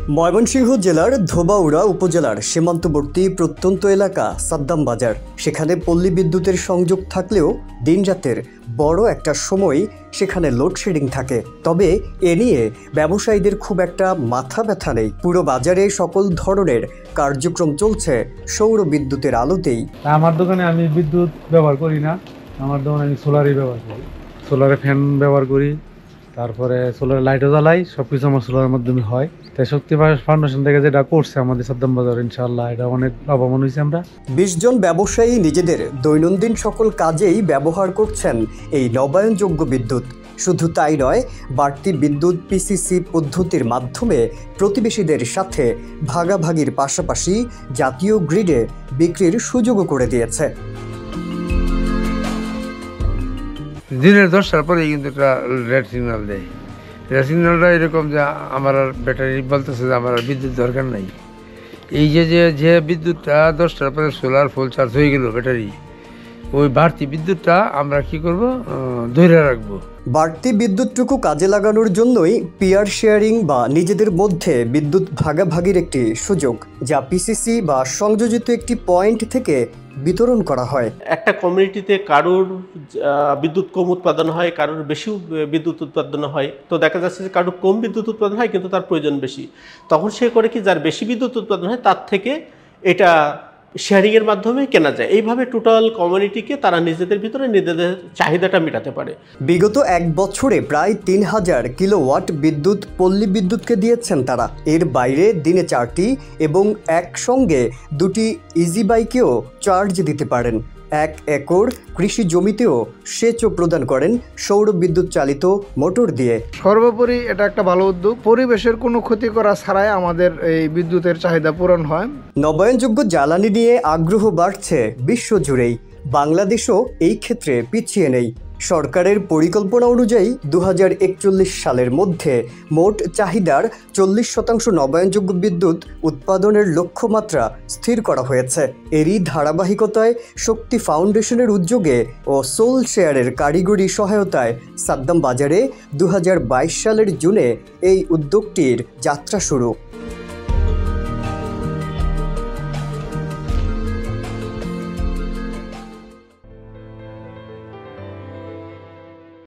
ময়মনসিংহ জেলার ধোবাউড়া উপজেলার সীমান্তবর্তী প্রত্যন্ত এলাকা সাদ্দাম বাজার। সেখানে পল্লী বিদ্যুতের সংযোগ থাকলেও দিনরাতের বড় একটা সময় সেখানে লোডশেডিং থাকে। তবে এ নিয়ে ব্যবসায়ীদের খুব একটা মাথা ব্যথা নেই। পুরো বাজারে সকল ধরনের কার্যক্রম চলছে সৌর বিদ্যুতের আলোতেই। আমার দোকানে আমি বিদ্যুৎ ব্যবহার করি না, আমার দোকানে আমি সোলারই ব্যবহার করি। সোলারে ফ্যান ব্যবহার করি, তারপরে সোলার লাইটও জ্বালাই, সবকিছু আমার সোলারের মাধ্যমে হয়। তাই শক্তি ফাউন্ডেশন থেকে যেটা করছে আমাদের সাদ্দাম বাজার, ইনশাআল্লাহ এটা অনেক লাভবান হয়েছে। আমরা 20 জন ব্যবসায়ী নিজেদের দৈনন্দিন সকল কাজেই ব্যবহার করছেন এই নবায়নযোগ্য বিদ্যুৎ। শুধু তাই নয়, বাড়তি বিদ্যুৎ পিসিসি পদ্ধতির মাধ্যমে প্রতিবেশীদের সাথে ভাগাভাগির পাশাপাশি জাতীয় গ্রিডে বিক্রির সুযোগও করে দিয়েছে। দিনের 10টার পরেই কিন্তু একটা রেড সিগন্যাল দেয়। রেড সিগন্যালটা এরকম যে আমার আর ব্যাটারি বলতেছে যে আমার আর বিদ্যুৎ দরকার নাই। এই যে বিদ্যুৎটা 10টার পরে সোলার ফুল চার্জ হয়ে গেল ব্যাটারি, ওই বাড়তি বিদ্যুৎটা আমরা কি করব, ধরে রাখবো। বাড়তি বিদ্যুৎটুকু কাজে লাগানোর জন্যই পিয়ার শেয়ারিং বা নিজেদের মধ্যে বিদ্যুৎ ভাগাভাগির একটি সুযোগ, যা পিসিসি বা সংযোজিত একটি পয়েন্ট থেকে বিতরণ করা হয়। একটা কমিউনিটিতে কারোর বিদ্যুৎ কম উৎপাদন হয়, কারোর বেশি বিদ্যুৎ উৎপাদন হয়। তো দেখা যাচ্ছে যে কারোর কম বিদ্যুৎ উৎপাদন হয় কিন্তু তার প্রয়োজন বেশি। তখন সে করে কি, যার বেশি বিদ্যুৎ উৎপাদন হয় তার থেকে এটা শেয়ারিংয়ের মাধ্যমে কেনা যায়। এইভাবে টোটাল কমিউনিটিকে তারা নিজেদের ভিতরে নিজেদের চাহিদাটা মেটাতে পারে। বিগত 1 বছরে প্রায় 3000 কিলোওয়াট বিদ্যুৎ পল্লী বিদ্যুৎকে দিয়েছেন তারা। এর বাইরে দিনে 4টি এবং একসঙ্গে 2টি ইজি বাইকেও চার্জ দিতে পারেন। 1 একর কৃষি জমিতেও সেচও প্রদান করেন সৌর বিদ্যুৎ চালিত মোটর দিয়ে। সর্বোপরি এটা একটা ভালো উদ্যোগ। পরিবেশের কোনো ক্ষতি করা ছাড়াই আমাদের এই বিদ্যুতের চাহিদা পূরণ হয়। নবায়নযোগ্য জ্বালানি নিয়ে আগ্রহ বাড়ছে বিশ্বজুড়েই। বাংলাদেশও এই ক্ষেত্রে পিছিয়ে নেই। সরকারের পরিকল্পনা অনুযায়ী 2041 সালের মধ্যে মোট চাহিদার 40% নবায়নযোগ্য বিদ্যুৎ উৎপাদনের লক্ষ্যমাত্রা স্থির করা হয়েছে। এরই ধারাবাহিকতায় শক্তি ফাউন্ডেশনের উদ্যোগে ও সোল শেয়ারের কারিগরি সহায়তায় সাদ্দাম বাজারে 2022 সালের জুনে এই উদ্যোগটির যাত্রা শুরু।